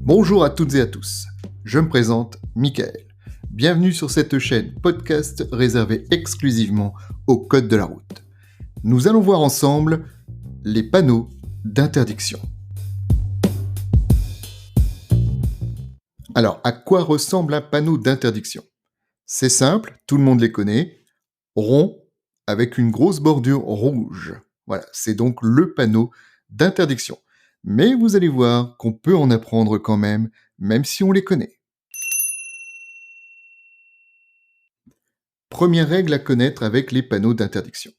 Bonjour à toutes et à tous, je me présente Michael. Bienvenue sur cette chaîne podcast réservée exclusivement au code de la route. Nous allons voir ensemble les panneaux d'interdiction. Alors, à quoi ressemble un panneau d'interdiction ? C'est simple, tout le monde les connaît, rond avec une grosse bordure rouge. Voilà, c'est donc le panneau d'interdiction. Mais vous allez voir qu'on peut en apprendre quand même si on les connaît. Première règle à connaître avec les panneaux d'interdiction.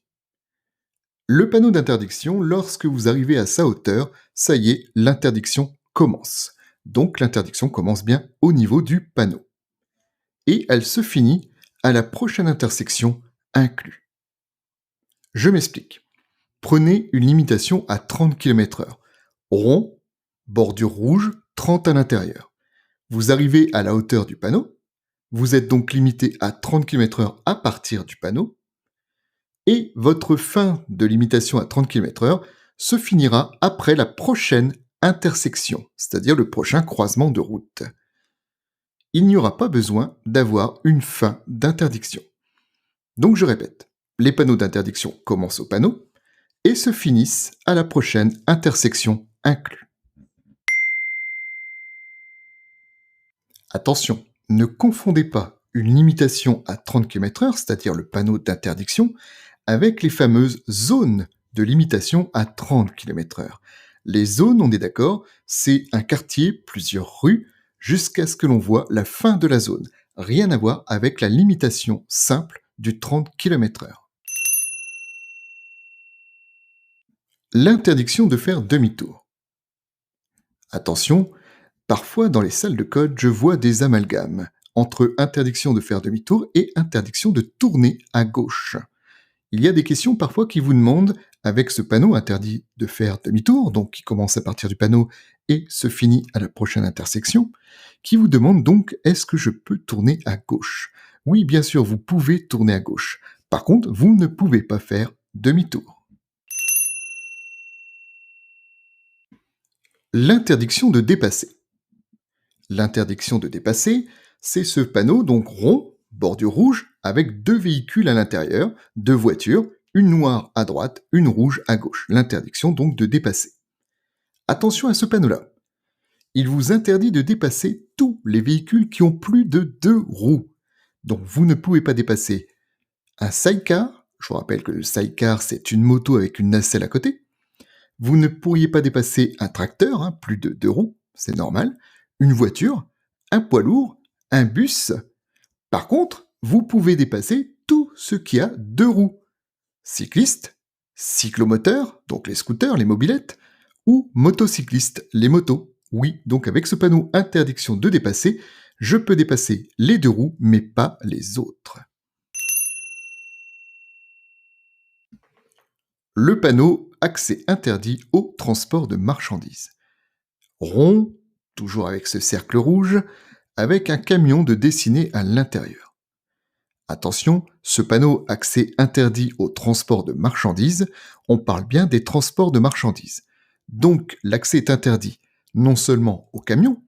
Le panneau d'interdiction, lorsque vous arrivez à sa hauteur, ça y est, l'interdiction commence. Donc l'interdiction commence bien au niveau du panneau. Et elle se finit à la prochaine intersection inclus. Je m'explique. Prenez une limitation à 30 km/h. Rond, bordure rouge, 30 à l'intérieur. Vous arrivez à la hauteur du panneau. Vous êtes donc limité à 30 km/h à partir du panneau. Et votre fin de limitation à 30 km/h se finira après la prochaine intersection, c'est-à-dire le prochain croisement de route. Il n'y aura pas besoin d'avoir une fin d'interdiction. Donc je répète, les panneaux d'interdiction commencent au panneau et se finissent à la prochaine intersection inclus. Attention, ne confondez pas une limitation à 30 km/h, c'est-à-dire le panneau d'interdiction, avec les fameuses zones de limitation à 30 km/h. Les zones, on est d'accord, c'est un quartier, plusieurs rues, jusqu'à ce que l'on voit la fin de la zone. Rien à voir avec la limitation simple du 30 km/h. L'interdiction de faire demi-tour. Attention, parfois dans les salles de code, je vois des amalgames entre interdiction de faire demi-tour et interdiction de tourner à gauche. Il y a des questions parfois qui vous demandent, avec ce panneau interdit de faire demi-tour, donc qui commence à partir du panneau et se finit à la prochaine intersection, qui vous demandent donc est-ce que je peux tourner à gauche ? Oui, bien sûr, vous pouvez tourner à gauche. Par contre, vous ne pouvez pas faire demi-tour. L'interdiction de dépasser. L'interdiction de dépasser, c'est ce panneau donc rond, bordure rouge, avec deux véhicules à l'intérieur, deux voitures, une noire à droite, une rouge à gauche. L'interdiction donc de dépasser. Attention à ce panneau-là. Il vous interdit de dépasser tous les véhicules qui ont plus de 2 roues. Donc vous ne pouvez pas dépasser un sidecar. Je vous rappelle que le sidecar, c'est une moto avec une nacelle à côté. Vous ne pourriez pas dépasser un tracteur, plus de 2 roues, c'est normal, une voiture, un poids lourd, un bus. Par contre, vous pouvez dépasser tout ce qui a 2 roues. Cyclistes, cyclomoteurs, donc les scooters, les mobylettes, ou motocyclistes, les motos. Oui, donc avec ce panneau interdiction de dépasser, je peux dépasser les 2 roues, mais pas les autres. Le panneau accès interdit au transport de marchandises. Rond, toujours avec ce cercle rouge, avec un camion de dessiné à l'intérieur. Attention, ce panneau accès interdit au transport de marchandises, on parle bien des transports de marchandises. Donc l'accès est interdit non seulement aux camions,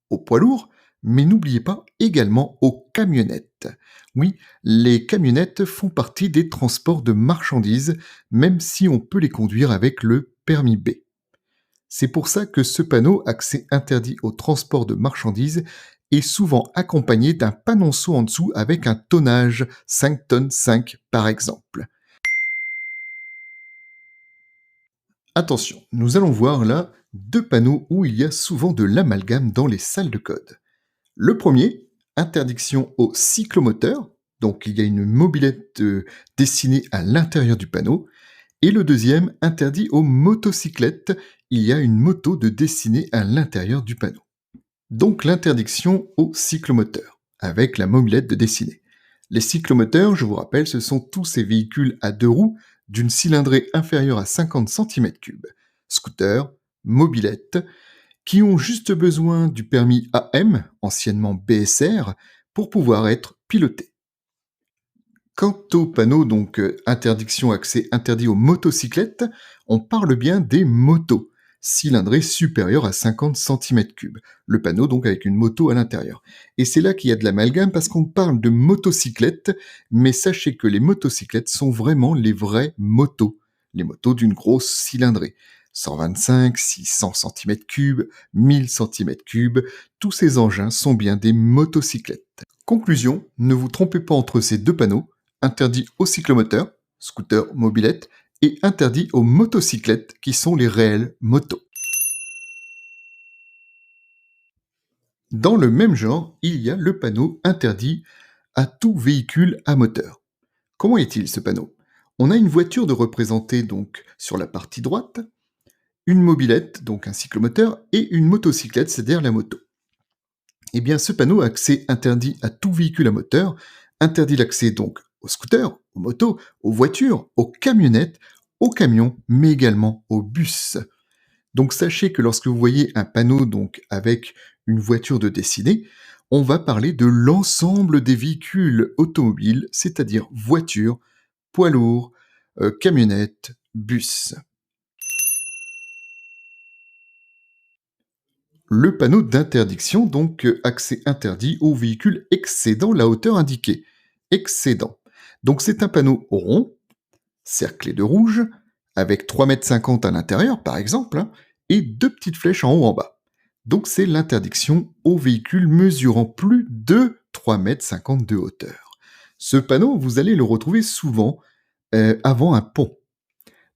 aux poids lourds, mais n'oubliez pas également aux camionnettes. Oui, les camionnettes font partie des transports de marchandises, même si on peut les conduire avec le permis B. C'est pour ça que ce panneau accès interdit au transport de marchandises est souvent accompagné d'un panonceau en dessous avec un tonnage 5 tonnes 5 par exemple. Attention, nous allons voir là 2 panneaux où il y a souvent de l'amalgame dans les salles de code. Le premier, interdiction aux cyclomoteurs, donc il y a une mobilette dessinée à l'intérieur du panneau. Et le deuxième, interdit aux motocyclettes, il y a une moto de dessinée à l'intérieur du panneau. Donc l'interdiction aux cyclomoteurs, avec la mobilette de dessinée. Les cyclomoteurs, je vous rappelle, ce sont tous ces véhicules à 2 roues d'une cylindrée inférieure à 50 cm3, scooters, mobilettes, qui ont juste besoin du permis AM, anciennement BSR, pour pouvoir être pilotés. Quant au panneau interdiction accès interdit aux motocyclettes, on parle bien des motos. cylindrée supérieure à 50 cm3. Le panneau donc avec une moto à l'intérieur. Et c'est là qu'il y a de l'amalgame parce qu'on parle de motocyclettes, mais sachez que les motocyclettes sont vraiment les vraies motos. Les motos d'une grosse cylindrée. 125, 600 cm3, 1000 cm3, tous ces engins sont bien des motocyclettes. Conclusion, ne vous trompez pas entre ces deux panneaux, interdit aux cyclomoteurs, scooters, mobylettes, et interdit aux motocyclettes qui sont les réelles motos. Dans le même genre, il y a le panneau interdit à tout véhicule à moteur. Comment est-il ce panneau? On a une voiture de représentée donc sur la partie droite, une mobilette, donc un cyclomoteur, et une motocyclette, c'est-à-dire la moto. Eh bien, ce panneau accès interdit à tout véhicule à moteur interdit l'accès donc aux scooters, aux motos, aux voitures, aux camionnettes, aux camions, mais également aux bus. Donc sachez que lorsque vous voyez un panneau donc avec une voiture de dessinée, on va parler de l'ensemble des véhicules automobiles, c'est-à-dire voitures, poids lourds, camionnettes, bus. Le panneau d'interdiction, donc accès interdit aux véhicules excédant la hauteur indiquée. Excédant. Donc c'est un panneau rond, cerclé de rouge, avec 3,50 m à l'intérieur par exemple, hein, et deux petites flèches en haut en bas. Donc c'est l'interdiction aux véhicules mesurant plus de 3,50 m de hauteur. Ce panneau, vous allez le retrouver souvent avant un pont.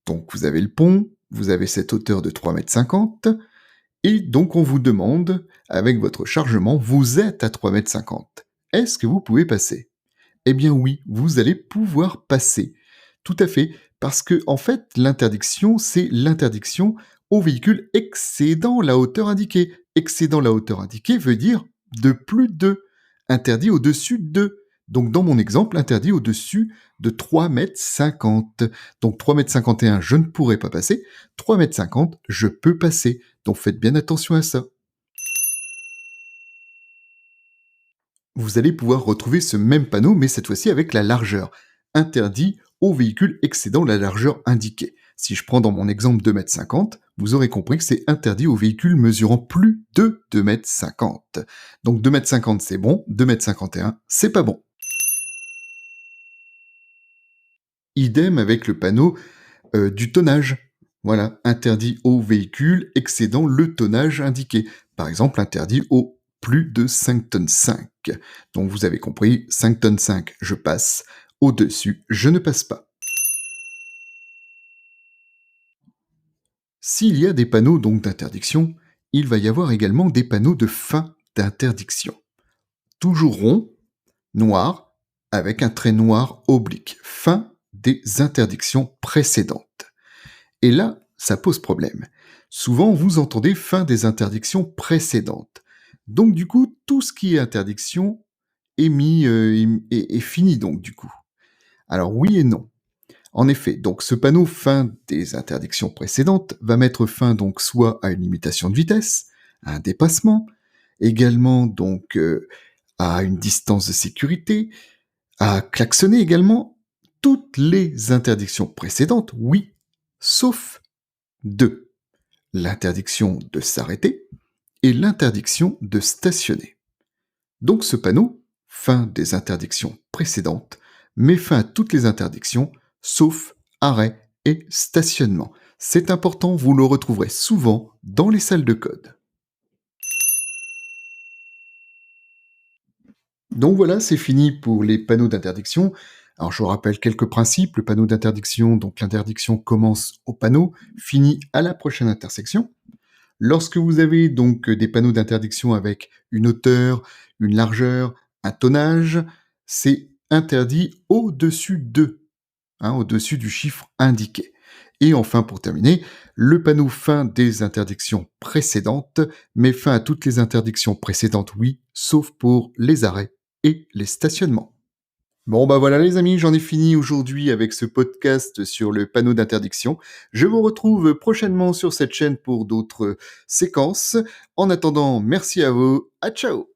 Donc vous avez le pont, vous avez cette hauteur de 3,50 m, et donc on vous demande, avec votre chargement, vous êtes à 3,50 m. Est-ce que vous pouvez passer? Eh bien oui, vous allez pouvoir passer. Tout à fait, parce que en fait, l'interdiction, c'est l'interdiction aux véhicules excédant la hauteur indiquée. Excédant la hauteur indiquée veut dire de plus de, interdit au-dessus de. Donc dans mon exemple, interdit au-dessus de 3,50 m. Donc 3,51 m, je ne pourrai pas passer. 3,50 m, je peux passer. Donc faites bien attention à ça. Vous allez pouvoir retrouver ce même panneau, mais cette fois-ci avec la largeur. Interdit aux véhicules excédant la largeur indiquée. Si je prends dans mon exemple 2,50 m, vous aurez compris que c'est interdit aux véhicules mesurant plus de 2,50 m. Donc 2,50 m c'est bon, 2,51 m c'est pas bon. Idem avec le panneau du tonnage. Voilà, interdit aux véhicules excédant le tonnage indiqué. Par exemple, interdit aux plus de 5 tonnes 5. Donc vous avez compris, 5 tonnes 5, je passe. Au-dessus, je ne passe pas. S'il y a des panneaux donc d'interdiction, il va y avoir également des panneaux de fin d'interdiction. Toujours rond, noir, avec un trait noir oblique. Fin des interdictions précédentes. Et là, ça pose problème. Souvent, vous entendez fin des interdictions précédentes. Donc du coup, tout ce qui est interdiction est est fini donc du coup. Alors oui et non. En effet, donc ce panneau fin des interdictions précédentes va mettre fin donc soit à une limitation de vitesse, à un dépassement, également donc à une distance de sécurité, à klaxonner également. Toutes les interdictions précédentes, oui, sauf deux. L'interdiction de s'arrêter et l'interdiction de stationner. Donc ce panneau, fin des interdictions précédentes, met fin à toutes les interdictions, sauf arrêt et stationnement. C'est important, vous le retrouverez souvent dans les salles de code. Donc voilà, c'est fini pour les panneaux d'interdiction. Alors je vous rappelle quelques principes. Le panneau d'interdiction, donc l'interdiction commence au panneau, finit à la prochaine intersection. Lorsque vous avez donc des panneaux d'interdiction avec une hauteur, une largeur, un tonnage, c'est interdit au-dessus de, au-dessus du chiffre indiqué. Et enfin, pour terminer, le panneau fin des interdictions précédentes met fin à toutes les interdictions précédentes, oui, sauf pour les arrêts et les stationnements. Bon bah voilà les amis, j'en ai fini aujourd'hui avec ce podcast sur le panneau d'interdiction. Je vous retrouve prochainement sur cette chaîne pour d'autres séquences. En attendant, merci à vous, à ciao.